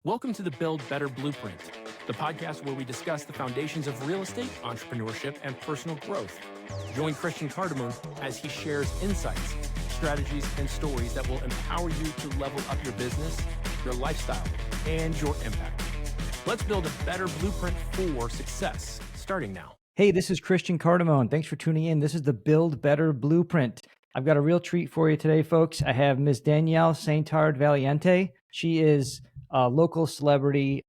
Welcome to the Build Better Blueprint, the podcast where we discuss the foundations of real estate, entrepreneurship, and personal growth. Join Christian Cardamone as he shares insights, strategies, and stories that will empower you to level up your business, your lifestyle, and your impact. Let's build a better blueprint for success, starting now. Hey, this is Christian Cardamone. Thanks for tuning in. This is the Build Better Blueprint. I've got a real treat for you today, folks. I have Miss Danielle Saintard Valiente. She is a local celebrity,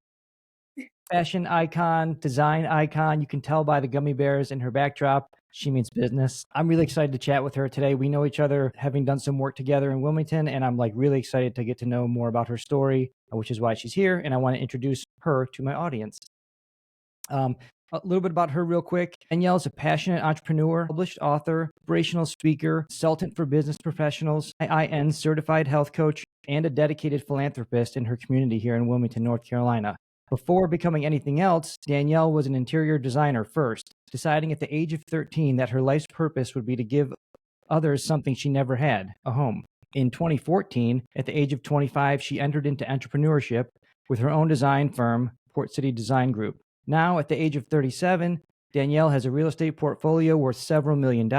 fashion icon, design icon. You can tell by the gummy bears in her backdrop. She means business. I'm really excited to chat with her today. We know each other, having done some work together in Wilmington, and I'm really excited to get to know more about her story, which is why she's here, and I want to introduce her to my audience. A little bit about her real quick. Danielle is a passionate entrepreneur, published author, inspirational speaker, consultant for business professionals, IIN certified health coach, and a dedicated philanthropist in her community here in Wilmington, North Carolina. Before becoming anything else, Danielle was an interior designer first, deciding at the age of 13 that her life's purpose would be to give others something she never had, a home. In 2014, at the age of 25, she entered into entrepreneurship with her own design firm, Port City Design Group. Now, at the age of 37, Danielle has a real estate portfolio worth several $1 million,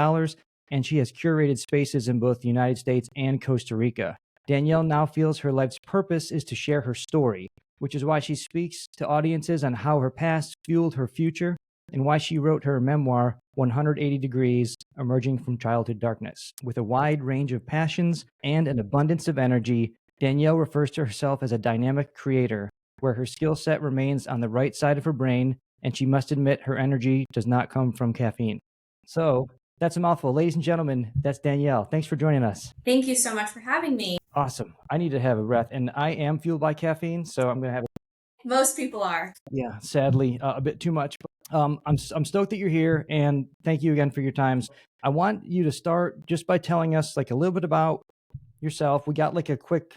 and she has curated spaces in both the United States and Costa Rica. Danielle now feels her life's purpose is to share her story, which is why she speaks to audiences on how her past fueled her future and why she wrote her memoir, 180 Degrees, Emerging from Childhood Darkness. With a wide range of passions and an abundance of energy, Danielle refers to herself as a dynamic creator, where her skill set remains on the right side of her brain, and she must admit her energy does not come from caffeine. So that's a mouthful. Ladies and gentlemen, that's Danielle. Thanks for joining us. Thank you so much for having me. Awesome. I need to have a breath, and I am fueled by caffeine, so I'm going to have Most people are. Yeah, sadly, a bit too much. But, I'm stoked that you're here, and thank you again for your time. I want you to start just by telling us a little bit about yourself. We got a quick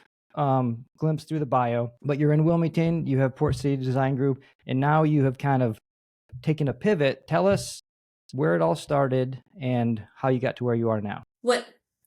glimpse through the bio, but you're in Wilmington, you have Port City Design Group, and now you have kind of taken a pivot. Tell us where it all started and how you got to where you are now.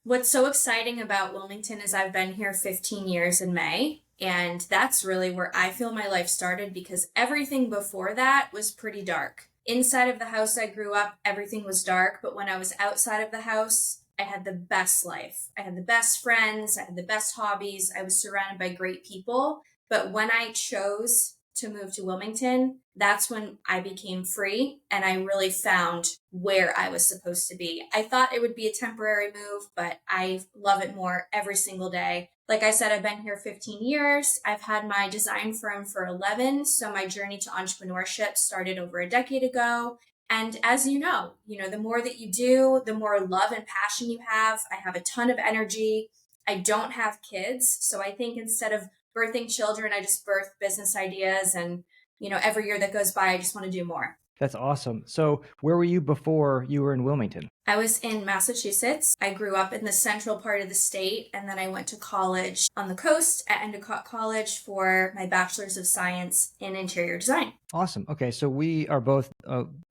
What's so exciting about Wilmington is I've been here 15 years in May, and that's really where I feel my life started, because everything before that was pretty dark. Inside of the house I grew up, everything was dark, but when I was outside of the house, I had the best life. I had the best friends. I had the best hobbies. I was surrounded by great people. But when I chose to move to Wilmington, that's when I became free and I really found where I was supposed to be. I thought it would be a temporary move, but I love it more every single day. Like I said, I've been here 15 years. I've had my design firm for 11. So my journey to entrepreneurship started over a decade ago. And as you know, the more that you do, the more love and passion you have. I have a ton of energy. I don't have kids. So I think instead of birthing children, I just birth business ideas. And, every year that goes by, I just want to do more. That's awesome. So where were you before you were in Wilmington? I was in Massachusetts. I grew up in the central part of the state, and then I went to college on the coast at Endicott College for my bachelor's of science in interior design. Awesome. Okay, so we are both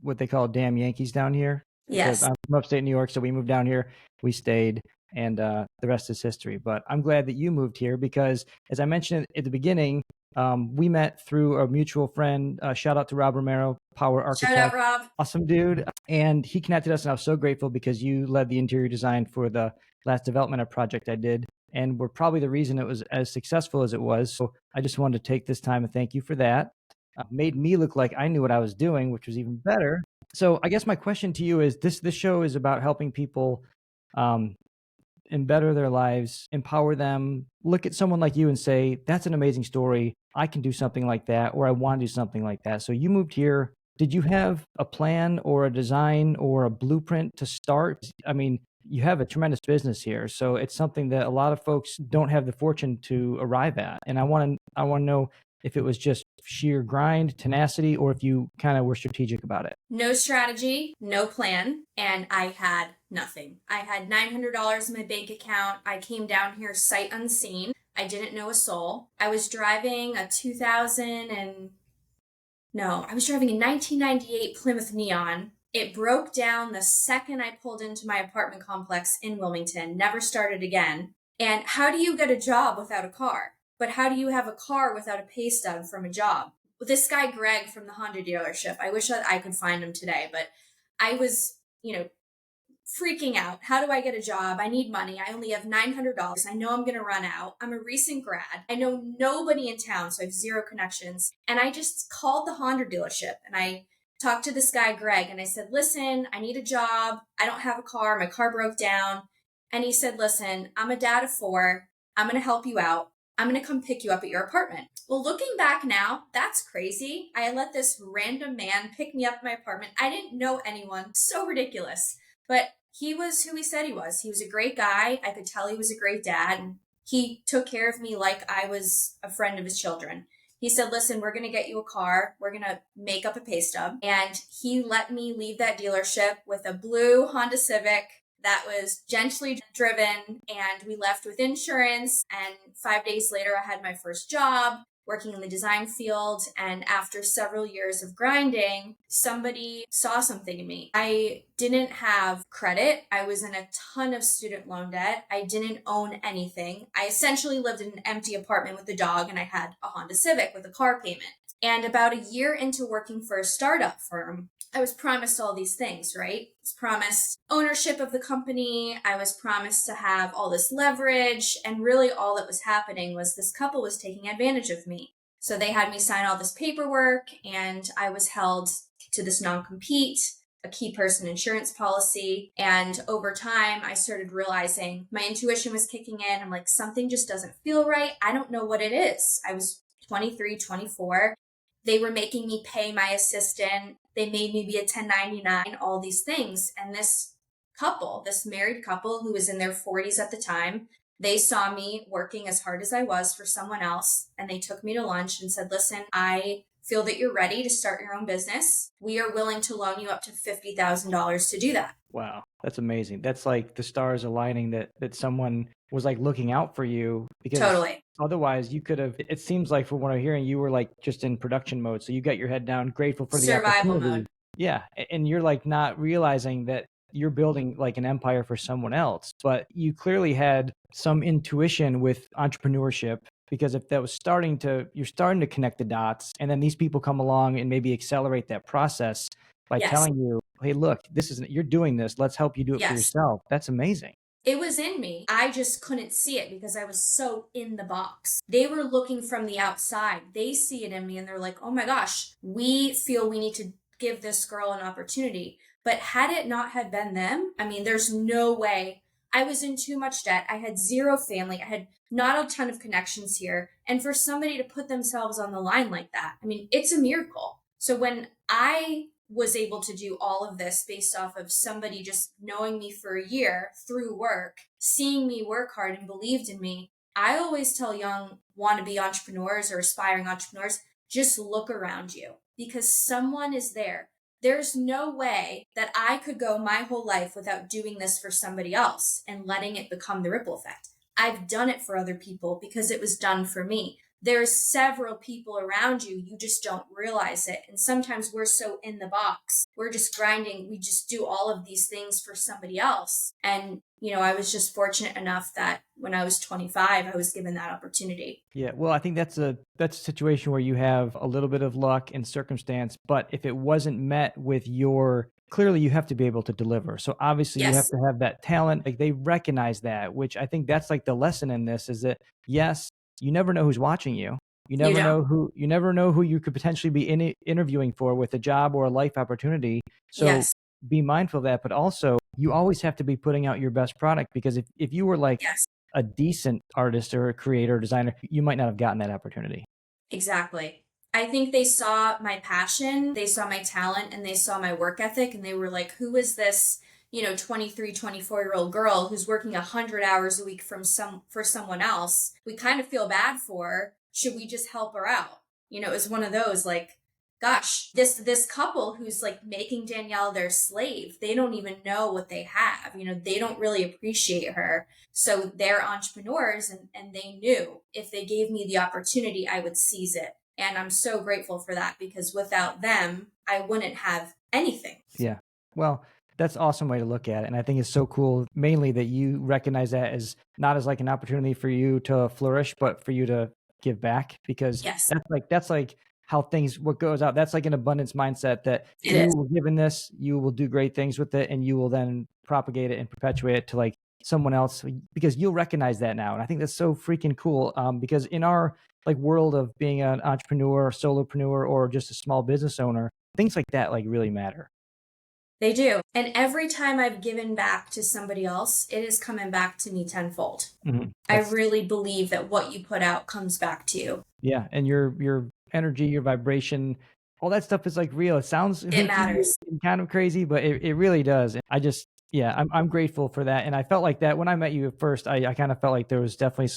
what they call damn Yankees down here. Yes. I'm from upstate New York, so we moved down here. We stayed, and the rest is history. But I'm glad that you moved here because, as I mentioned at the beginning, we met through a mutual friend. Shout out to Rob Romero, Power Architect. Shout out, Rob. Awesome dude. And he connected us, and I was so grateful because you led the interior design for the last development project I did, and were probably the reason it was as successful as it was. So I just wanted to take this time and thank you for that. Made me look like I knew what I was doing, which was even better. So I guess my question to you is, this show is about helping people and better their lives, empower them, look at someone like you and say, that's an amazing story. I can do something like that, or I want to do something like that. So you moved here. Did you have a plan or a design or a blueprint to start? I mean, you have a tremendous business here. So it's something that a lot of folks don't have the fortune to arrive at. And I want to know if it was just sheer grind, tenacity, or if you kind of were strategic about it. No strategy, no plan, and I had nothing. I had $900 in my bank account. I came down here sight unseen. I didn't know a soul. I was driving a 1998 Plymouth Neon. It broke down the second I pulled into my apartment complex in Wilmington, never started again. And how do you get a job without a car? but how do you have a car without a pay stub from a job? Well, this guy, Greg from the Honda dealership, I wish that I could find him today, but I was, freaking out. How do I get a job? I need money. I only have $900. I know I'm going to run out. I'm a recent grad. I know nobody in town, so I have zero connections. And I just called the Honda dealership and I talked to this guy, Greg, and I said, listen, I need a job. I don't have a car. My car broke down. And he said, listen, I'm a dad of 4. I'm going to help you out. I'm going to come pick you up at your apartment. Well, looking back now, that's crazy. I let this random man pick me up at my apartment. I didn't know anyone. So ridiculous. But he was who he said he was. He was a great guy. I could tell he was a great dad. And he took care of me like I was a friend of his children. He said, listen, we're going to get you a car. We're going to make up a pay stub. And he let me leave that dealership with a blue Honda Civic that was gently driven. And we left with insurance. And 5 days later, I had my first job working in the design field. And after several years of grinding, somebody saw something in me. I didn't have credit. I was in a ton of student loan debt. I didn't own anything. I essentially lived in an empty apartment with a dog, and I had a Honda Civic with a car payment. And about a year into working for a startup firm, I was promised all these things, right? I was promised ownership of the company. I was promised to have all this leverage. And really all that was happening was this couple was taking advantage of me. So they had me sign all this paperwork, and I was held to this non-compete, a key person insurance policy. And over time, I started realizing my intuition was kicking in. I'm like, something just doesn't feel right. I don't know what it is. I was 23, 24. They were making me pay my assistant. They made me be a 1099, all these things. And this couple, this married couple who was in their 40s at the time, they saw me working as hard as I was for someone else. And they took me to lunch and said, listen, I feel that you're ready to start your own business. We are willing to loan you up to $50,000 to do that. Wow. That's amazing. That's like the stars aligning that someone was like looking out for you, because Totally. otherwise you could have, it seems like from what I'm hearing, you were like just in production mode. So you got your head down, grateful for the Survival opportunity. mode. Yeah. And you're like not realizing that you're building like an empire for someone else, but you clearly had some intuition with entrepreneurship, because if that was you're starting to connect the dots, and then these people come along and maybe accelerate that process by Yes. telling you, hey, look, you're doing this. Let's help you do it for Yes. yourself. That's amazing. It was in me. I just couldn't see it because I was so in the box. They were looking from the outside. They see it in me and they're like, oh my gosh, we feel we need to give this girl an opportunity. But had it not had been them, I mean, there's no way. I was in too much debt. I had zero family. I had not a ton of connections here. And for somebody to put themselves on the line like that, I mean, it's a miracle. So when I was able to do all of this based off of somebody just knowing me for a year through work, seeing me work hard and believed in me, I always tell young wannabe entrepreneurs or aspiring entrepreneurs, just look around you because someone is there. There's no way that I could go my whole life without doing this for somebody else and letting it become the ripple effect. I've done it for other people because it was done for me. There's several people around you. You just don't realize it. And sometimes we're so in the box. We're just grinding. We just do all of these things for somebody else. And, I was just fortunate enough that when I was 25, I was given that opportunity. Yeah. Well, I think that's a situation where you have a little bit of luck and circumstance, but if it wasn't met with clearly you have to be able to deliver. So obviously you have to have that talent. Like they recognize that, which I think that's like the lesson in this is that, yes, you never know who's watching you. You never know who you could potentially be interviewing for with a job or a life opportunity. So be mindful of that, but also you always have to be putting out your best product, because if you were like a decent artist or a creator or designer, you might not have gotten that opportunity. Exactly. I think they saw my passion, they saw my talent, and they saw my work ethic, and they were like, who is this 23, 24-year-old girl who's working 100 hours a week for someone else? We kind of feel bad for her. Should we just help her out? It was one of those like, gosh, this couple who's like making Danielle their slave, they don't even know what they have. They don't really appreciate her. So they're entrepreneurs and they knew if they gave me the opportunity, I would seize it. And I'm so grateful for that, because without them, I wouldn't have anything. Yeah. Well, that's an awesome way to look at it. And I think it's so cool, mainly that you recognize that as not as like an opportunity for you to flourish, but for you to give back, because Yes, that's like how things, what goes out. That's like an abundance mindset that it you is. were given this, you will do great things with it, and you will then propagate it and perpetuate it to like someone else, because you'll recognize that now. And I think that's so freaking cool. Because in our like world of being an entrepreneur, solopreneur, or just a small business owner, things like that like really matter. They do. And every time I've given back to somebody else, it is coming back to me tenfold. Mm-hmm. I really believe that what you put out comes back to you. Yeah, and your energy, your vibration, all that stuff is like real. It sounds It hooky matters. and kind of crazy, but it really does. I just, yeah, I'm grateful for that. And I felt like that when I met you at first. I kind of felt like there was definitely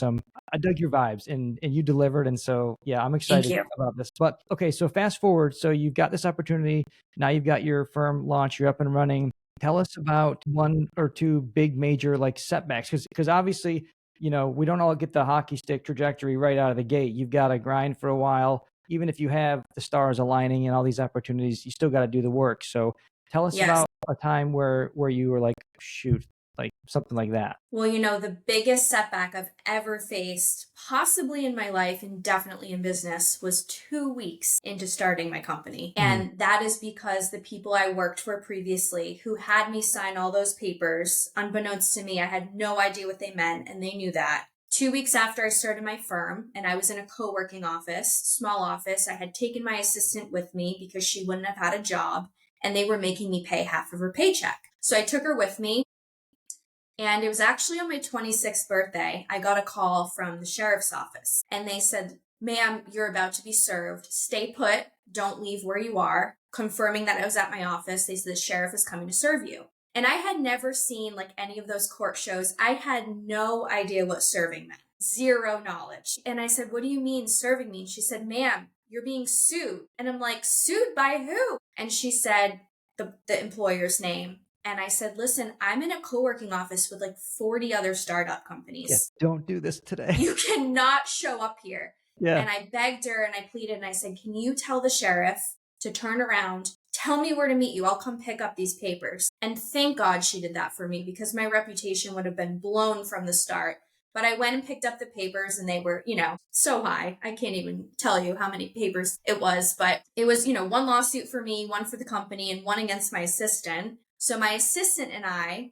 I dug your vibes, and you delivered. And so, yeah, I'm Thank excited you. about this. But okay, so fast forward. So you've got this opportunity. Now you've got your firm launch. You're up and running. Tell us about one or two big major like setbacks, because obviously, we don't all get the hockey stick trajectory right out of the gate. You've got to grind for a while. Even if you have the stars aligning and all these opportunities, you still got to do the work. So tell us Yes. about a time where you were like, shoot, like something like that. Well, the biggest setback I've ever faced, possibly in my life and definitely in business, was 2 weeks into starting my company. And that is because the people I worked for previously, who had me sign all those papers, unbeknownst to me, I had no idea what they meant, and they knew that. 2 weeks after I started my firm, and I was in a co-working office, small office, I had taken my assistant with me because she wouldn't have had a job, and they were making me pay half of her paycheck. So I took her with me. And it was actually on my 26th birthday, I got a call from the sheriff's office, and they said, "Ma'am, you're about to be served. Stay put. Don't leave where you are." Confirming that I was at my office, they said, "The sheriff is coming to serve you." And I had never seen like any of those court shows. I had no idea what serving meant. Zero knowledge. And I said, "What do you mean serving me?" And she said, "Ma'am, you're being sued." And I'm like, "Sued by who?" And she said the employer's name. And I said, "Listen, I'm in a co-working office with like 40 other startup companies. Yes, don't do this today. You cannot show up here." Yeah. And I begged her and I pleaded and I said, "Can you tell the sheriff to turn around, tell me where to meet you. I'll come pick up these papers." And thank God she did that for me, because my reputation would have been blown from the start. But I went and picked up the papers, and they were, so high. I can't even tell you how many papers it was, but it was, one lawsuit for me, one for the company, and one against my assistant. So my assistant and I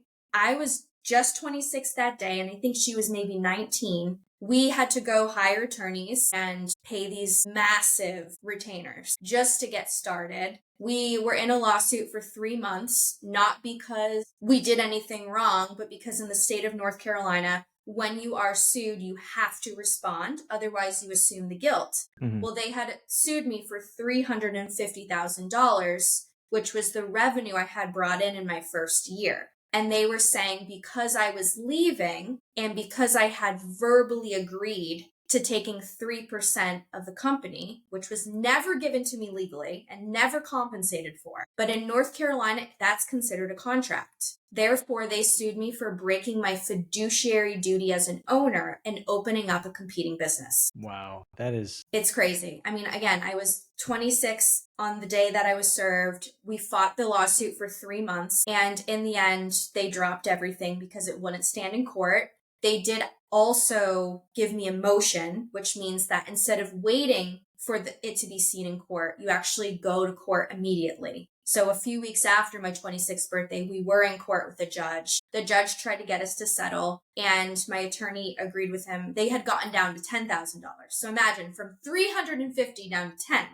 was just 26 that day, and I think she was maybe 19. We had to go hire attorneys and pay these massive retainers just to get started. We were in a lawsuit for 3 months, not because we did anything wrong, but because in the state of North Carolina, when you are sued, you have to respond. Otherwise, you assume the guilt. Mm-hmm. Well, they had sued me for $350,000, which was the revenue I had brought in my first year. And they were saying because I was leaving and because I had verbally agreed to taking 3% of the company, which was never given to me legally and never compensated for. But in North Carolina, that's considered a contract. Therefore, they sued me for breaking my fiduciary duty as an owner and opening up a competing business. Wow. It's crazy. I mean, again, I was 26 on the day that I was served. We fought the lawsuit for 3 months, and in the end, they dropped everything because it wouldn't stand in court. They did also give me a motion, which means that instead of waiting for it to be seen in court, you actually go to court immediately. So a few weeks after my 26th birthday, we were in court with the judge. The judge tried to get us to settle, and my attorney agreed with him. They had gotten down to $10,000. So imagine, from $350 down to 10.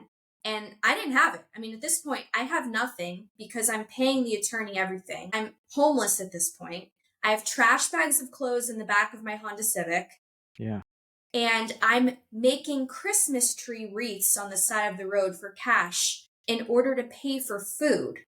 And I didn't have it. I mean, at this point, I have nothing because I'm paying the attorney everything. I'm homeless at this point. I have trash bags of clothes in the back of my Honda Civic. Yeah. And I'm making Christmas tree wreaths on the side of the road for cash in order to pay for food.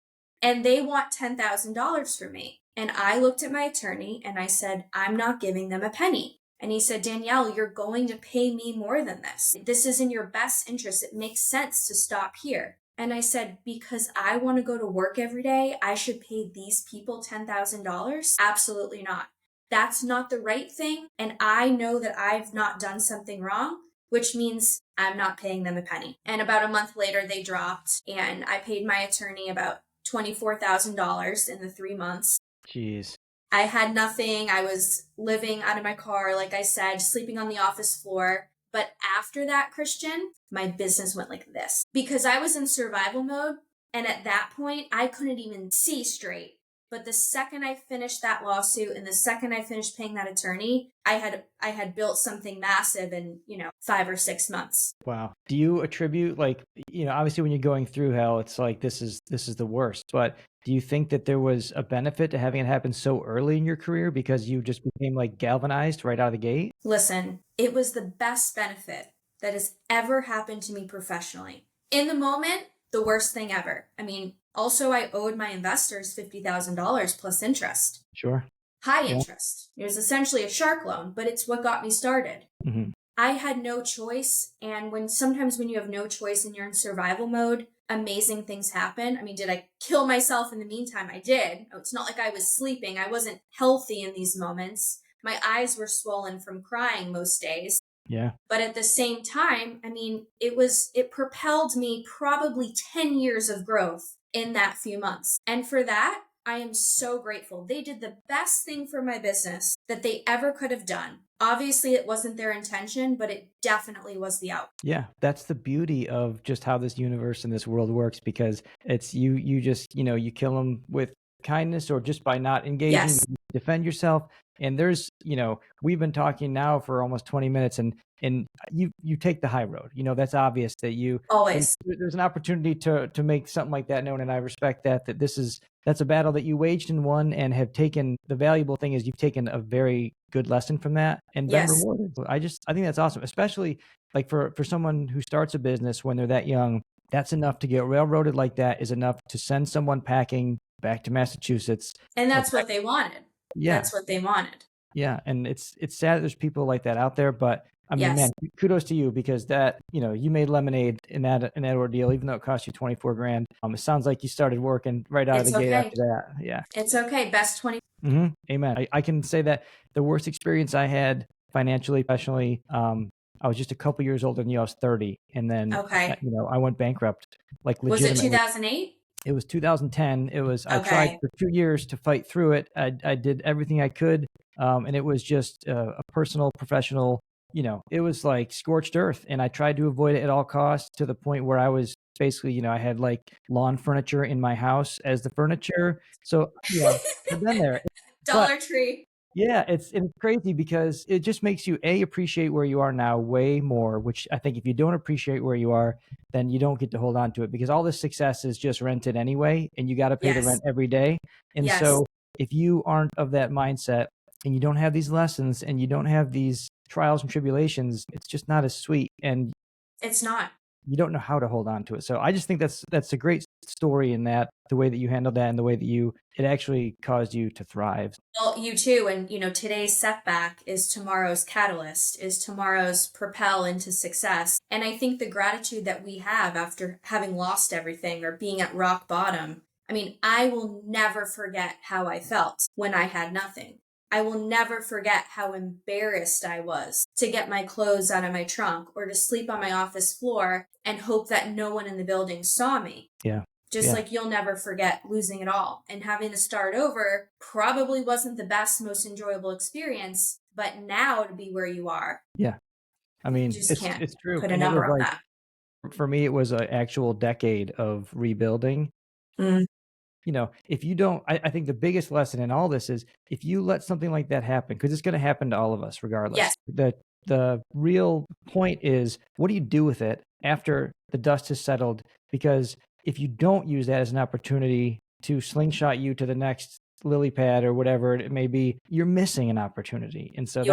And they want $10,000 from me. And I looked at my attorney and I said, "I'm not giving them a penny." And he said, "Danielle, you're going to pay me more than this. This is in your best interest. It makes sense to stop here." And I said, "Because I want to go to work every day, I should pay these people $10,000? Absolutely not. That's not the right thing. And I know that I've not done something wrong, which means I'm not paying them a penny." And about a month later, they dropped, and I paid my attorney about $24,000 in the 3 months. Jeez. I had nothing. I was living out of my car, like I said, sleeping on the office floor. But after that, Christian, my business went like this because I was in survival mode. And at that point, I couldn't even see straight. But the second I finished that lawsuit and the second I finished paying that attorney, I had built something massive in, 5 or 6 months. Wow. Do you attribute, like, obviously when you're going through hell, it's like this is the worst. But do you think that there was a benefit to having it happen so early in your career because you just became like galvanized right out of the gate? Listen, it was the best benefit that has ever happened to me professionally. In the moment, the worst thing ever. I mean, also I owed my investors $50,000 plus interest. Sure. High interest. It was essentially a shark loan, but it's what got me started. Mm-hmm. I had no choice. And sometimes when you have no choice and you're in survival mode, amazing things happen. I mean, did I kill myself in the meantime? I did. It's not like I was sleeping. I wasn't healthy in these moments. My eyes were swollen from crying most days. Yeah. But at the same time, I mean, it propelled me probably 10 years of growth in that few months. And for that, I am so grateful. They did the best thing for my business that they ever could have done. Obviously, it wasn't their intention, but it definitely was the outcome. Yeah, that's the beauty of just how this universe and this world works, because it's you just, you kill them with kindness or just by not engaging, Yes. you defend yourself. And there's, we've been talking now for almost 20 minutes and you take the high road. That's obvious that Always. there's an opportunity to make something like that known. And I respect that that's a battle that you waged and won and have taken. The valuable thing is you've taken a very good lesson from that and been rewarded. I think that's awesome, especially like for someone who starts a business when they're that young. That's enough to get railroaded like that is enough to send someone packing back to Massachusetts. And that's what they wanted. Yeah. That's what they wanted. Yeah. And it's sad that there's people like that out there, but I mean, man, kudos to you because that, you made lemonade in that ordeal, even though it cost you 24 grand. It sounds like you started working right out of the gate after that. Yeah. It's okay. Best 20. Mm-hmm. Amen. I can say that the worst experience I had financially, professionally, I was just a couple years older than you. I was 30. And then, I went bankrupt, like legitimately. Was it 2008? It was 2010. I tried for 2 years to fight through it. I did everything I could. And it was just a personal, professional, it was like scorched earth. And I tried to avoid it at all costs to the point where I was basically, I had like lawn furniture in my house as the furniture. So, I've been there. Dollar Tree. Yeah, it's crazy because it just makes you appreciate where you are now way more, which I think if you don't appreciate where you are, then you don't get to hold on to it because all this success is just rented anyway, and you got to pay the rent every day. And so if you aren't of that mindset and you don't have these lessons and you don't have these trials and tribulations, it's just not as sweet. And it's not. You don't know how to hold on to it. So I just think that's a great story in that the way that you handled that and the way that it actually caused you to thrive. Well, you too. And, today's setback is tomorrow's catalyst, is tomorrow's propel into success. And I think the gratitude that we have after having lost everything or being at rock bottom, I mean, I will never forget how I felt when I had nothing. I will never forget how embarrassed I was to get my clothes out of my trunk or to sleep on my office floor and hope that no one in the building saw me. Yeah. Just like you'll never forget losing it all and having to start over probably wasn't the best, most enjoyable experience, but now to be where you are. Yeah. I mean, it's true. Put a number on that. For me, it was an actual decade of rebuilding. Mm. If you don't, I think the biggest lesson in all this is if you let something like that happen, because it's going to happen to all of us regardless. Yes. The real point is, what do you do with it after the dust has settled? Because if you don't use that as an opportunity to slingshot you to the next lily pad or whatever it may be, you're missing an opportunity. And so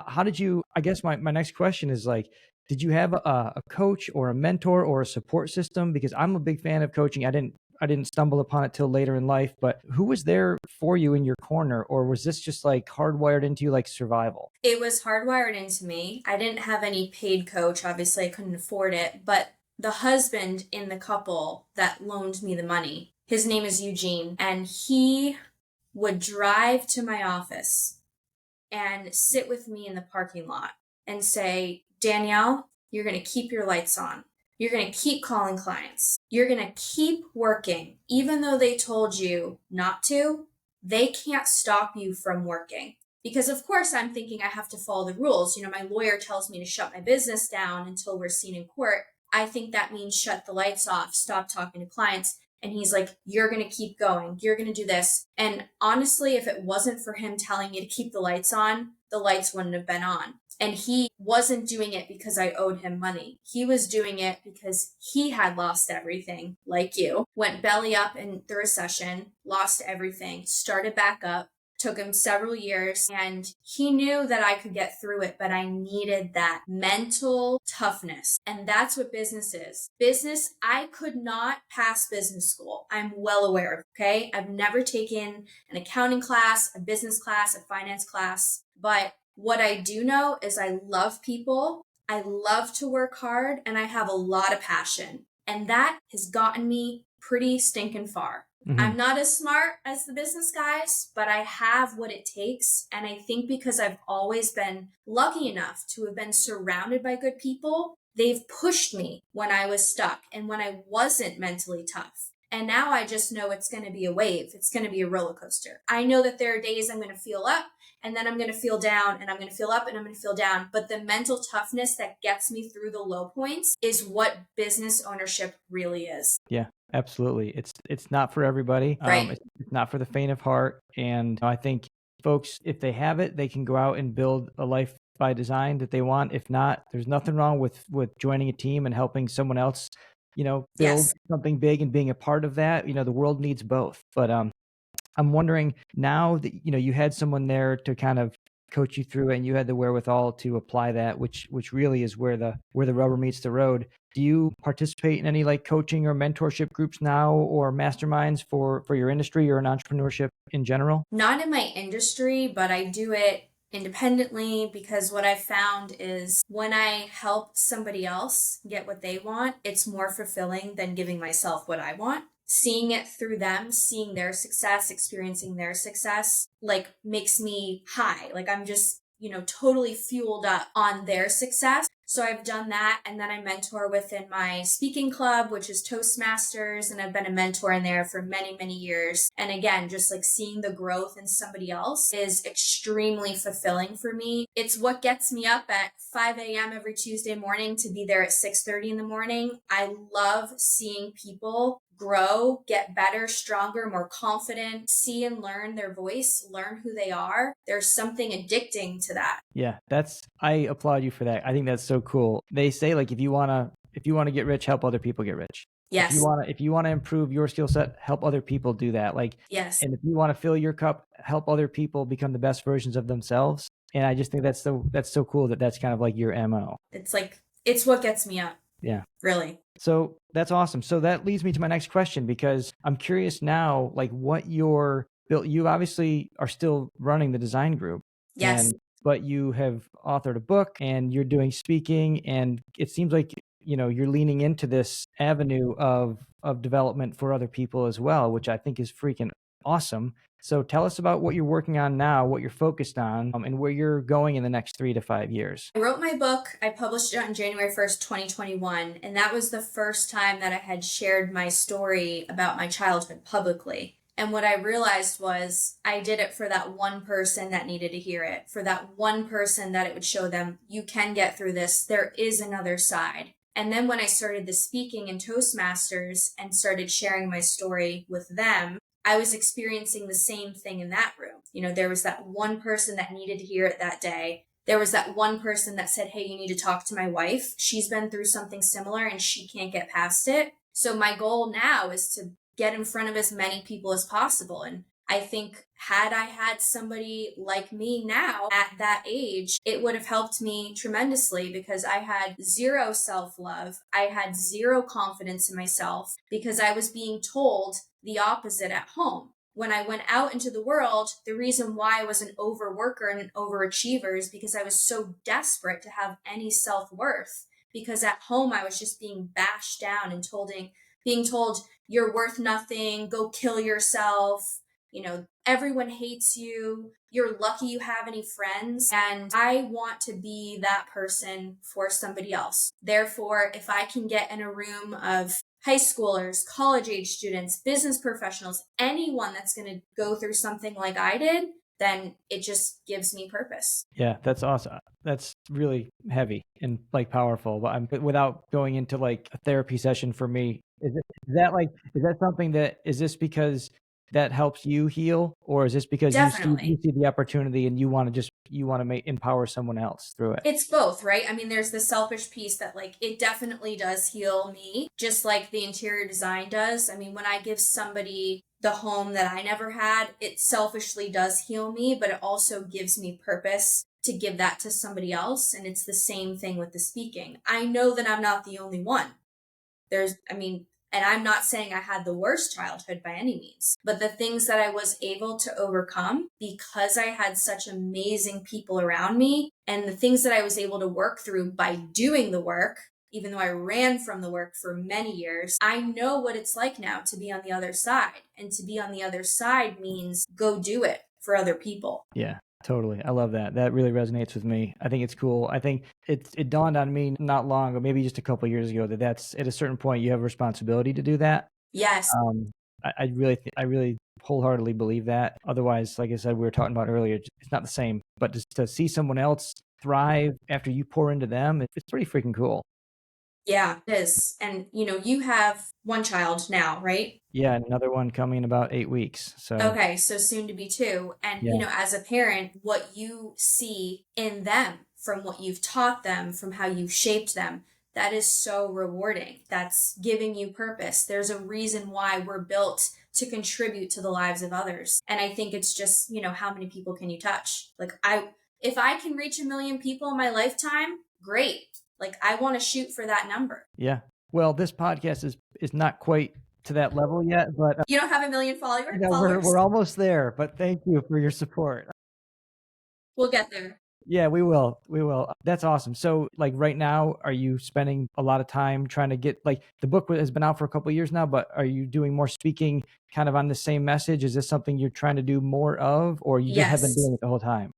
how did you, I guess my next question is like, did you have a coach or a mentor or a support system? Because I'm a big fan of coaching. I didn't stumble upon it till later in life, but who was there for you in your corner? Or was this just like hardwired into you like survival? It was hardwired into me. I didn't have any paid coach. Obviously, I couldn't afford it. But the husband in the couple that loaned me the money, his name is Eugene, and he would drive to my office and sit with me in the parking lot and say, Danielle, you're going to keep your lights on. You're going to keep calling clients. You're going to keep working. Even though they told you not to, they can't stop you from working. Because of course I'm thinking I have to follow the rules. My lawyer tells me to shut my business down until we're seen in court. I think that means shut the lights off, stop talking to clients. And he's like, you're going to keep going. You're going to do this. And honestly, if it wasn't for him telling me to keep the lights on, the lights wouldn't have been on. And he wasn't doing it because I owed him money. He was doing it because he had lost everything, like you, went belly up in the recession, lost everything, started back up. Took him several years, and he knew that I could get through it, but I needed that mental toughness. And that's what business is. Business, I could not pass business school. I'm well aware of, okay? I've never taken an accounting class, a business class, a finance class, but what I do know is I love people. I love to work hard, and I have a lot of passion. And that has gotten me pretty stinking far. I'm not as smart as the business guys, but I have what it takes. And I think because I've always been lucky enough to have been surrounded by good people, they've pushed me when I was stuck and when I wasn't mentally tough. And now I just know it's going to be a wave. It's going to be a roller coaster. I know that there are days I'm going to feel up and then I'm going to feel down and I'm going to feel up and I'm going to feel down. But the mental toughness that gets me through the low points is what business ownership really is. Yeah, absolutely. It's not for everybody. Right. It's not for the faint of heart. And I think folks, if they have it, they can go out and build a life by design that they want. If not, there's nothing wrong with joining a team and helping someone else, build something big and being a part of that. The world needs both. But I'm wondering now that, you had someone there to kind of coach you through it and you had the wherewithal to apply that, which really is where the rubber meets the road. Do you participate in any like coaching or mentorship groups now or masterminds for your industry or in entrepreneurship in general? Not in my industry, but I do it independently because what I've found is when I help somebody else get what they want, it's more fulfilling than giving myself what I want. Seeing it through them, seeing their success, experiencing their success, like makes me high. Like I'm just, totally fueled up on their success. So I've done that. And then I mentor within my speaking club, which is Toastmasters. And I've been a mentor in there for many, many years. And again, just like seeing the growth in somebody else is extremely fulfilling for me. It's what gets me up at 5 a.m. every Tuesday morning to be there at 6:30 in the morning. I love seeing people grow, get better, stronger, more confident, see and learn their voice, learn who they are. There's something addicting to that. Yeah, I applaud you for that. I think that's so cool. They say like if you want to get rich, help other people get rich. Yes. If you want to improve your skill set, help other people do that. Like yes. And if you want to fill your cup, help other people become the best versions of themselves. And I just think that's so cool that's kind of like your MO. It's what gets me up. Yeah. Really. So that's awesome. So that leads me to my next question, because I'm curious now, like what you're built. You obviously are still running the design group. Yes. But you have authored a book and you're doing speaking, and it seems like, you're leaning into this avenue of development for other people as well, which I think is freaking awesome. So tell us about what you're working on now, what you're focused on, and where you're going in the next 3 to 5 years. I wrote my book. I published it on January 1st, 2021. And that was the first time that I had shared my story about my childhood publicly. And what I realized was I did it for that one person that needed to hear it, for that one person that it would show them, you can get through this. There is another side. And then when I started the speaking in Toastmasters and started sharing my story with them, I was experiencing the same thing in that room. There was that one person that needed to hear it that day. There was that one person that said, hey, you need to talk to my wife. She's been through something similar and she can't get past it. So my goal now is to get in front of as many people as possible. And I think had I had somebody like me now at that age, it would have helped me tremendously because I had zero self-love. I had zero confidence in myself because I was being told the opposite at home. When I went out into the world, the reason why I was an overworker and an overachiever is because I was so desperate to have any self-worth. Because at home, I was just being bashed down and being told, you're worth nothing, go kill yourself. Everyone hates you. You're lucky you have any friends. And I want to be that person for somebody else. Therefore, if I can get in a room of high schoolers, college age students, business professionals, anyone that's going to go through something like I did, then it just gives me purpose. Yeah, that's awesome. That's really heavy and like powerful. But without going into like a therapy session for me, is that something that is this because that helps you heal, or is this because you Definitely. see the opportunity and you want to empower someone else through it? It's both, right? I mean, there's the selfish piece that like it definitely does heal me, just like the interior design does. I mean, when I give somebody the home that I never had, it selfishly does heal me, but it also gives me purpose to give that to somebody else. And it's the same thing with the speaking. I know that I'm not the only one. And I'm not saying I had the worst childhood by any means, but the things that I was able to overcome because I had such amazing people around me, and the things that I was able to work through by doing the work, even though I ran from the work for many years, I know what it's like now to be on the other side. And to be on the other side means go do it for other people. Yeah. Totally. I love that. That really resonates with me. I think it's cool. I think it dawned on me not long ago, maybe just a couple of years ago, that's at a certain point you have a responsibility to do that. Yes. I really wholeheartedly believe that. Otherwise, like I said, we were talking about earlier, it's not the same. But just to see someone else thrive after you pour into them, it's pretty freaking cool. Yeah, it is. And you have one child now, right? Yeah, another one coming in about 8 weeks. So okay, so soon to be 2. And Yeah. As a parent, what you see in them from what you've taught them, from how you've shaped them, that is so rewarding. That's giving you purpose. There's a reason why we're built to contribute to the lives of others. And I think it's just, how many people can you touch? Like if I can reach 1 million people in my lifetime, great. Like I want to shoot for that number. Yeah. Well, this podcast is not quite to that level yet, but You don't have 1 million followers? we're almost there. But thank you for your support. We'll get there. Yeah, we will. We will. That's awesome. So, like right now, are you spending a lot of time trying to get like the book has been out for a couple of years now, but are you doing more speaking kind of on the same message? Is this something you're trying to do more of, or you just have been Yes. doing it the whole time?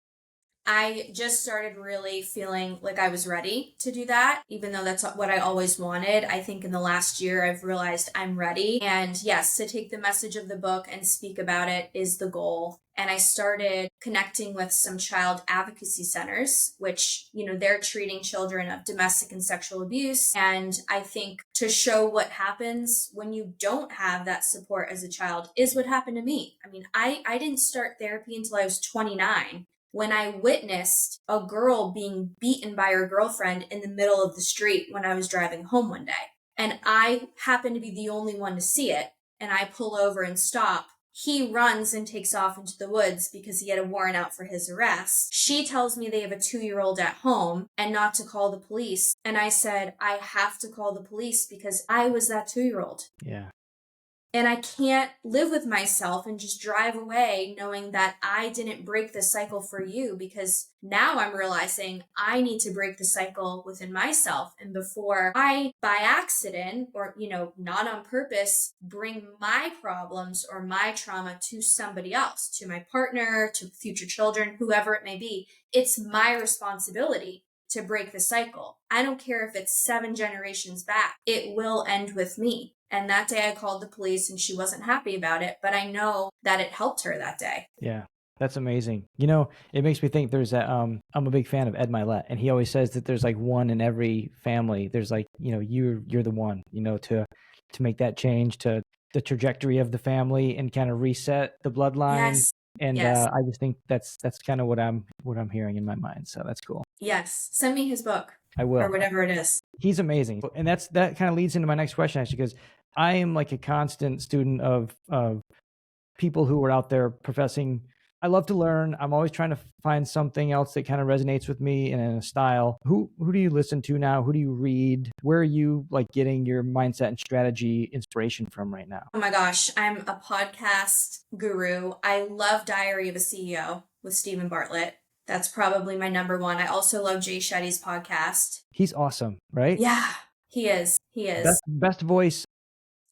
I just started really feeling like I was ready to do that, even though that's what I always wanted. I think in the last year, I've realized I'm ready. And yes, to take the message of the book and speak about it is the goal. And I started connecting with some child advocacy centers, which, they're treating children of domestic and sexual abuse. And I think to show what happens when you don't have that support as a child is what happened to me. I mean, I didn't start therapy until I was 29. When I witnessed a girl being beaten by her girlfriend in the middle of the street when I was driving home one day. And I happened to be the only one to see it. And I pull over and stop. He runs and takes off into the woods because he had a warrant out for his arrest. She tells me they have a 2-year-old at home and not to call the police. And I said, I have to call the police because I was that 2-year-old. Yeah. And I can't live with myself and just drive away knowing that I didn't break the cycle for you, because now I'm realizing I need to break the cycle within myself. And before I, by accident or, not on purpose, bring my problems or my trauma to somebody else, to my partner, to future children, whoever it may be, it's my responsibility to break the cycle. I don't care if it's 7 generations back. It will end with me. And that day I called the police and she wasn't happy about it, but I know that it helped her that day. Yeah, that's amazing. It makes me think there's that, I'm a big fan of Ed Milet, and he always says that there's like one in every family. There's like, you're the one, to make that change to the trajectory of the family and kind of reset the bloodline. Yes. And Yes. I just think that's kind of what I'm hearing in my mind. So that's cool. Yes. Send me his book. I will. Or whatever it is. He's amazing. And that kind of leads into my next question, actually, because I am like a constant student of people who are out there professing. I love to learn. I'm always trying to find something else that kind of resonates with me and in a style. Who do you listen to now? Who do you read? Where are you like getting your mindset and strategy inspiration from right now? Oh my gosh, I'm a podcast guru. I love Diary of a CEO with Stephen Bartlett. That's probably my number one. I also love Jay Shetty's podcast. He's awesome, right? Yeah, he is. He is. Best voice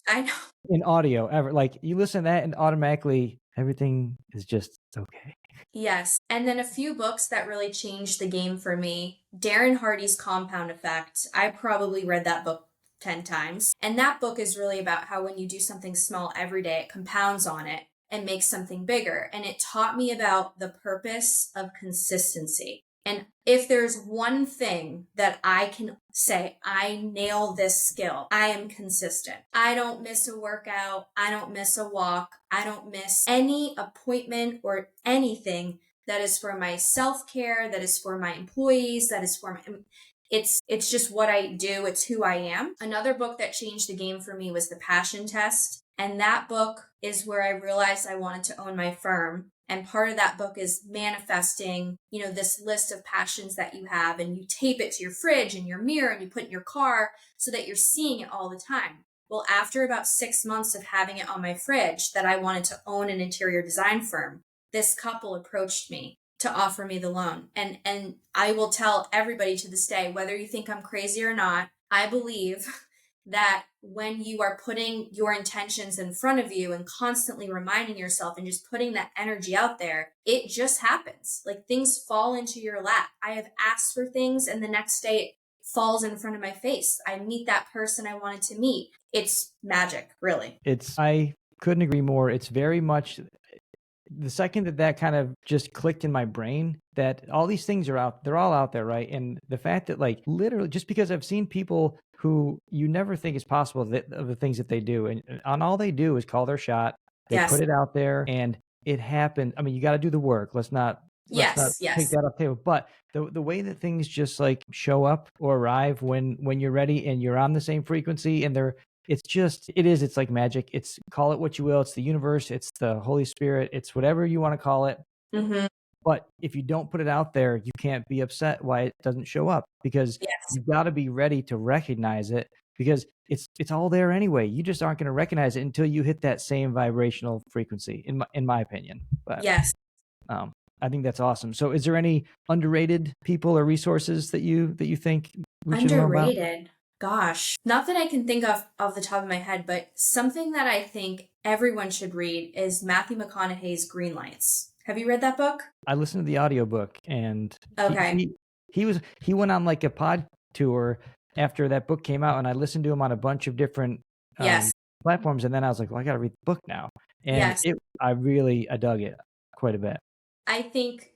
I know. in audio ever. Like you listen to that and automatically everything is just okay. Yes. And then a few books that really changed the game for me. Darren Hardy's Compound Effect. I probably read that book 10 times. And that book is really about how when you do something small every day, it compounds on it. and make something bigger. And it taught me about the purpose of consistency. And if there's one thing that I can say, I nail this skill, I am consistent. I don't miss a workout. I don't miss a walk. I don't miss any appointment or anything that is for my self-care, that is for my employees, that is for my, it's just what I do. It's who I am. Another book that changed the game for me was The Passion Test. And that book is where I realized I wanted to own my firm. And part of that book is manifesting, this list of passions that you have, and you tape it to your fridge and your mirror and you put it in your car so that you're seeing it all the time. Well, after about 6 months of having it on my fridge that I wanted to own an interior design firm, this couple approached me to offer me the loan. And I will tell everybody to this day, whether you think I'm crazy or not, I believe that when you are putting your intentions in front of you and constantly reminding yourself and just putting that energy out there, it just happens. Like, things fall into your lap. I have asked for things and the next day it falls in front of my face. I meet that person I wanted to meet. It's magic, really. I couldn't agree more. It's very much the second that kind of just clicked in my brain, that all these things they're all out there, right? And the fact that, like, literally, just because I've seen people who you never think is possible of the things that they do, and all they do is call their shot. They put it out there and it happened. I mean, you got to do the work. Let's not take that off the table. But the way that things just like show up or arrive when you're ready and you're on the same frequency, and it's like magic. Call it what you will. It's the universe. It's the Holy Spirit. It's whatever you want to call it. Mm-hmm. But if you don't put it out there, you can't be upset why it doesn't show up, because you've got to be ready to recognize it, because it's all there anyway. You just aren't going to recognize it until you hit that same vibrational frequency, in my opinion. But yes. I think that's awesome. So is there any underrated people or resources that you think we should know about? Underrated? Gosh, not that I can think of off the top of my head, but something that I think everyone should read is Matthew McConaughey's Green Lights. Have you read that book? I listened to the audiobook, and okay. he went on like a pod tour after that book came out, and I listened to him on a bunch of different platforms, and then I was like, well, I got to read the book now. And I dug it quite a bit. I think,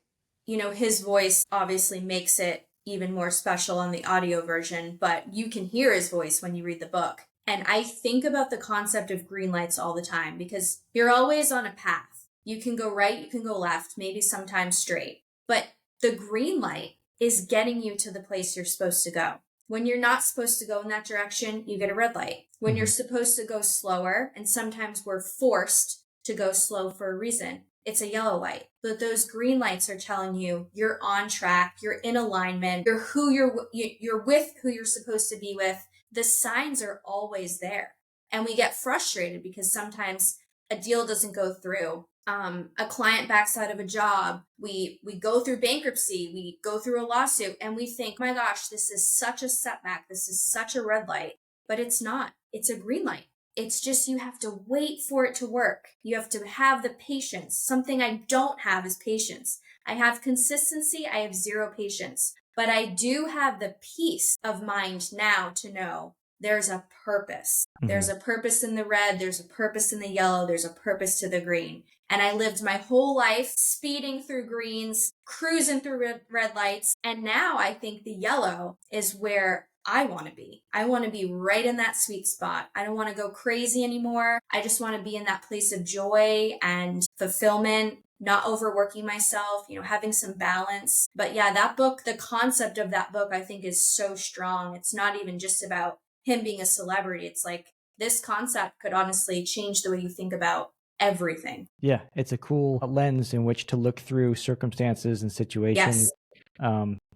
his voice obviously makes it even more special on the audio version, but you can hear his voice when you read the book. And I think about the concept of green lights all the time, because you're always on a path. You can go right, you can go left, maybe sometimes straight. But the green light is getting you to the place you're supposed to go. When you're not supposed to go in that direction, you get a red light. When you're supposed to go slower, and sometimes we're forced to go slow for a reason, it's a yellow light. But those green lights are telling you you're on track, you're in alignment, you're with who you're supposed to be with. The signs are always there. And we get frustrated because sometimes a deal doesn't go through. A client backs out of a job. We go through bankruptcy. We go through a lawsuit, and we think, my gosh, this is such a setback. This is such a red light. But it's not. It's a green light. It's just you have to wait for it to work. You have to have the patience. Something I don't have is patience. I have consistency. I have zero patience. But I do have the peace of mind now to know there's a purpose. There's a purpose in the red. There's a purpose in the yellow. There's a purpose to the green. And I lived my whole life speeding through greens, cruising through red lights. And now I think the yellow is where I want to be. I want to be right in that sweet spot. I don't want to go crazy anymore. I just want to be in that place of joy and fulfillment, not overworking myself, having some balance. But yeah, that book, the concept of that book, I think is so strong. It's not even just about him being a celebrity. It's like this concept could honestly change the way you think about everything. Yeah, it's a cool lens in which to look through circumstances and situations. Yes.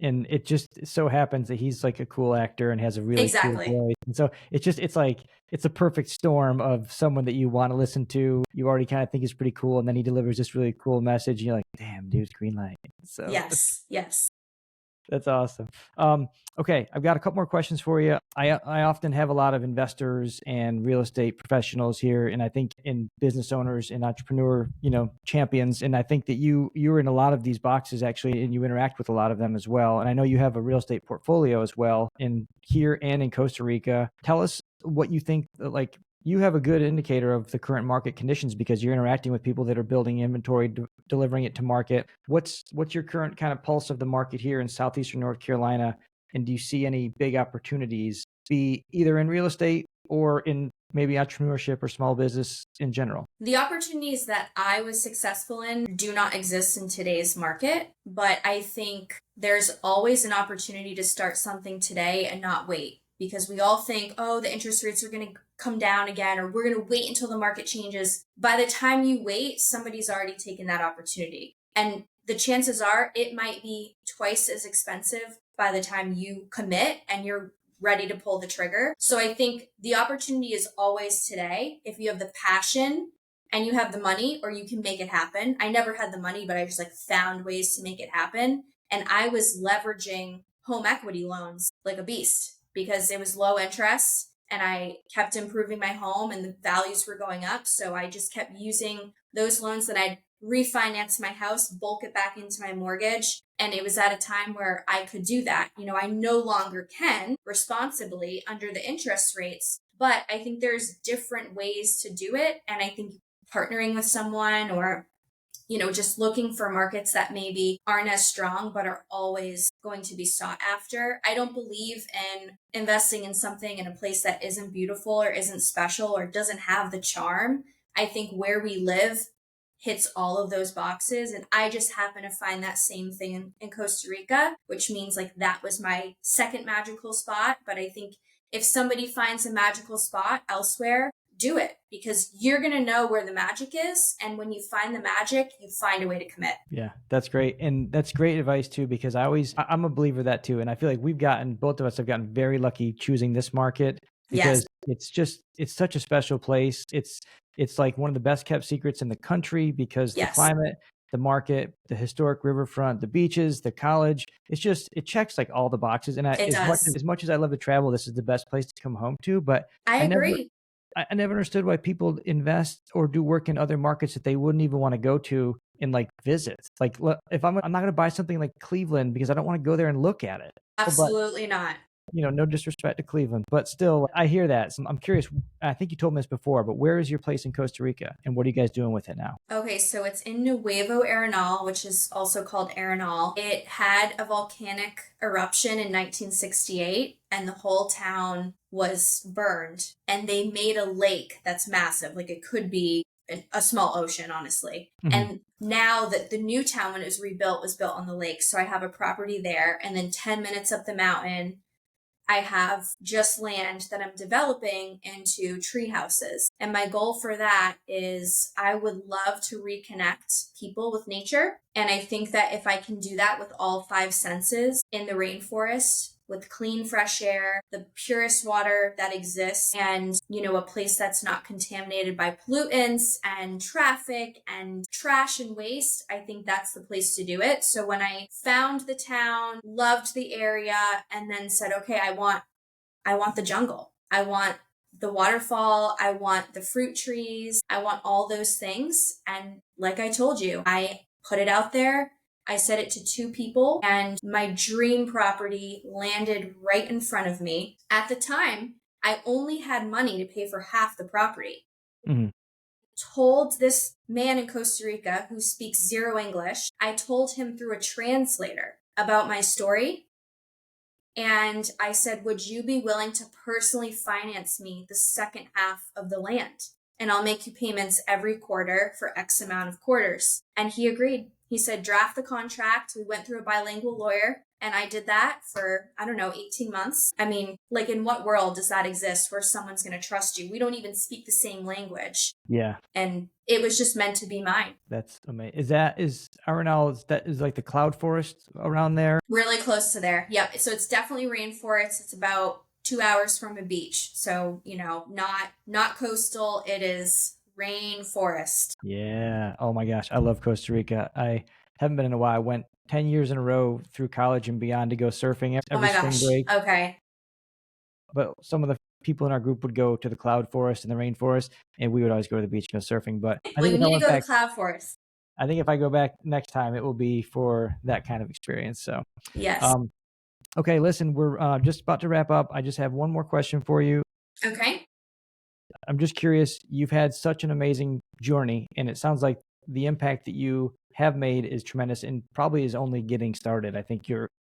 And it just so happens that he's like a cool actor and has a really cool voice. And so it's a perfect storm of someone that you want to listen to. You already kind of think is pretty cool, and then he delivers this really cool message. And you're like, damn, dude, green light. So yes. That's awesome. Okay, I've got a couple more questions for you. I often have a lot of investors and real estate professionals here, and I think in business owners and entrepreneur, champions. And I think that you're in a lot of these boxes actually, and you interact with a lot of them as well. And I know you have a real estate portfolio as well in here and in Costa Rica. Tell us what you think, like, you have a good indicator of the current market conditions because you're interacting with people that are building inventory, delivering it to market. What's your current kind of pulse of the market here in southeastern North Carolina? And do you see any big opportunities, be either in real estate or in maybe entrepreneurship or small business in general? The opportunities that I was successful in do not exist in today's market, but I think there's always an opportunity to start something today and not wait, because we all think, oh, the interest rates are going to come down again, or we're going to wait until the market changes. By the time you wait, somebody's already taken that opportunity. And the chances are it might be twice as expensive by the time you commit and you're ready to pull the trigger. So I think the opportunity is always today. If you have the passion and you have the money, or you can make it happen. I never had the money, but I just found ways to make it happen. And I was leveraging home equity loans like a beast because it was low interest and I kept improving my home and the values were going up. So I just kept using those loans that I'd refinance my house, bulk it back into my mortgage. And it was at a time where I could do that. I no longer can responsibly under the interest rates, but I think there's different ways to do it. And I think partnering with someone or, just looking for markets that maybe aren't as strong, but are always going to be sought after. I don't believe in investing in something in a place that isn't beautiful or isn't special or doesn't have the charm. I think where we live hits all of those boxes. And I just happen to find that same thing in Costa Rica, which means that was my second magical spot. But I think if somebody finds a magical spot elsewhere, do it, because you're going to know where the magic is. And when you find the magic, you find a way to commit. Yeah, that's great. And that's great advice too, because I'm a believer of that too. And I feel like both of us have gotten very lucky choosing this market because it's such a special place. It's like one of the best kept secrets in the country because the climate, the market, the historic riverfront, the beaches, the college, it checks all the boxes. And as much as I love to travel, this is the best place to come home to. But I agree. I never understood why people invest or do work in other markets that they wouldn't even want to go to and visit. If I'm not going to buy something like Cleveland because I don't want to go there and look at it. Absolutely not. No disrespect to Cleveland, but still, I hear that. So I'm curious. I think you told me this before, but where is your place in Costa Rica and what are you guys doing with it now? Okay, so it's in Nuevo Arenal, which is also called Arenal. It had a volcanic eruption in 1968 and the whole town was burned. And they made a lake that's massive. It could be a small ocean, honestly. Mm-hmm. And now that the new town, when it was rebuilt, was built on the lake. So I have a property there. And then 10 minutes up the mountain, I have just land that I'm developing into tree houses. And my goal for that is I would love to reconnect people with nature. And I think that if I can do that with all 5 senses in the rainforest, with clean, fresh air, the purest water that exists, and, a place that's not contaminated by pollutants and traffic and trash and waste, I think that's the place to do it. So when I found the town, loved the area, and then said, okay, I want the jungle. I want the waterfall. I want the fruit trees. I want all those things. And like I told you, I put it out there. I said it to 2 people and my dream property landed right in front of me. At the time, I only had money to pay for half the property. Mm-hmm. Told this man in Costa Rica who speaks 0 English, I told him through a translator about my story. And I said, would you be willing to personally finance me the second half of the land? And I'll make you payments every quarter for X amount of quarters. And he agreed. He said, draft the contract. We went through a bilingual lawyer and I did that for, 18 months. I mean, in what world does that exist where someone's going to trust you? We don't even speak the same language. Yeah. And it was just meant to be mine. That's amazing. Is Arenal, is the cloud forest around there? Really close to there. Yep. So it's definitely rainforest. It's about 2 hours from a beach. So, not coastal. It is rainforest. Yeah. Oh my gosh. I love Costa Rica. I haven't been in a while. I went 10 years in a row through college and beyond to go surfing every spring break. Okay. But some of the people in our group would go to the cloud forest and the rainforest, and we would always go to the beach and go surfing. But we need to go to the cloud forest. I think if I go back next time, it will be for that kind of experience. So yes. Okay, listen, we're just about to wrap up. I just have one more question for you. Okay. I'm just curious, you've had such an amazing journey, and it sounds like the impact that you have made is tremendous and probably is only getting started. I think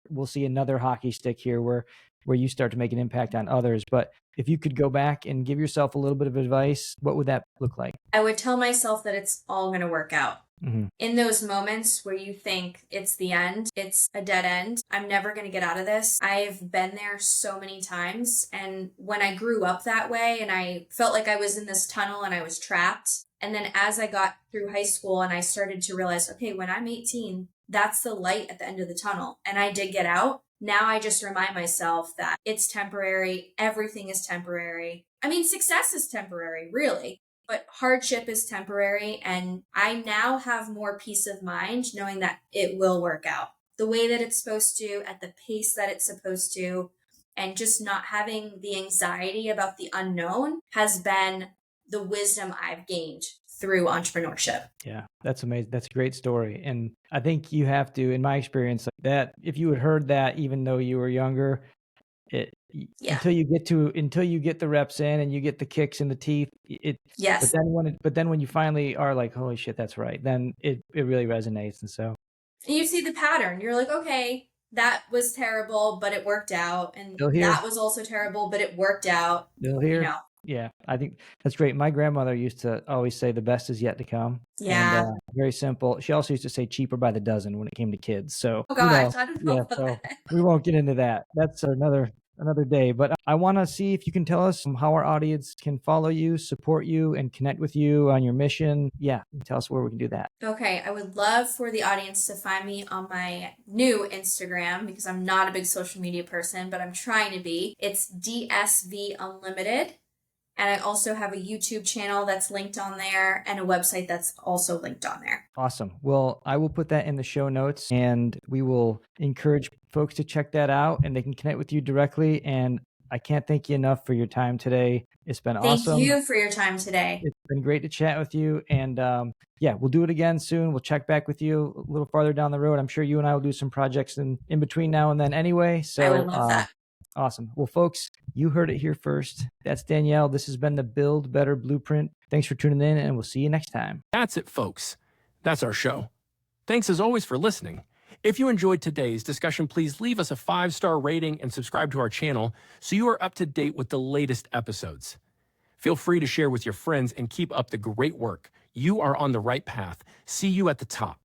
we'll see another hockey stick here where you start to make an impact on others. But if you could go back and give yourself a little bit of advice, what would that look like? I would tell myself that it's all going to work out. Mm-hmm. In those moments where you think it's the end, it's a dead end, I'm never going to get out of this. I've been there so many times. And when I grew up that way and I felt like I was in this tunnel and I was trapped. And then as I got through high school and I started to realize, okay, when I'm 18, that's the light at the end of the tunnel. And I did get out. Now I just remind myself that it's temporary. Everything is temporary. I mean, success is temporary, really. But hardship is temporary, and I now have more peace of mind knowing that it will work out the way that it's supposed to, at the pace that it's supposed to, and just not having the anxiety about the unknown has been the wisdom I've gained through entrepreneurship. Yeah, that's amazing. That's a great story. And I think you have to, in my experience, like that, if you had heard that even though you were younger, until you get the reps in and you get the kicks in the teeth, yes. But then when you finally are like, holy shit, that's right, then it really resonates. And so you see the pattern. You're like, okay, that was terrible, but it worked out, and that was also terrible, but it worked out. Yeah, I think that's great. My grandmother used to always say the best is yet to come. Yeah. And, very simple. She also used to say cheaper by the dozen when it came to kids. So, oh gosh, I don't know about that. We won't get into that. That's another day. But I want to see if you can tell us how our audience can follow you, support you, and connect with you on your mission. Yeah, tell us where we can do that. Okay, I would love for the audience to find me on my new Instagram because I'm not a big social media person, but I'm trying to be. It's DSV Unlimited. And I also have a YouTube channel that's linked on there and a website that's also linked on there. Awesome. Well, I will put that in the show notes, and we will encourage folks to check that out, and they can connect with you directly. And I can't thank you enough for your time today. It's been awesome. Thank you for your time today. It's been great to chat with you. And we'll do it again soon. We'll check back with you a little farther down the road. I'm sure you and I will do some projects in between now and then anyway. So I would love that. Awesome. Well, folks, you heard it here first. That's Danielle. This has been the Build Better Blueprint. Thanks for tuning in, and we'll see you next time. That's it, folks. That's our show. Thanks as always for listening. If you enjoyed today's discussion, please leave us a 5-star rating and subscribe to our channel so you are up to date with the latest episodes. Feel free to share with your friends and keep up the great work. You are on the right path. See you at the top.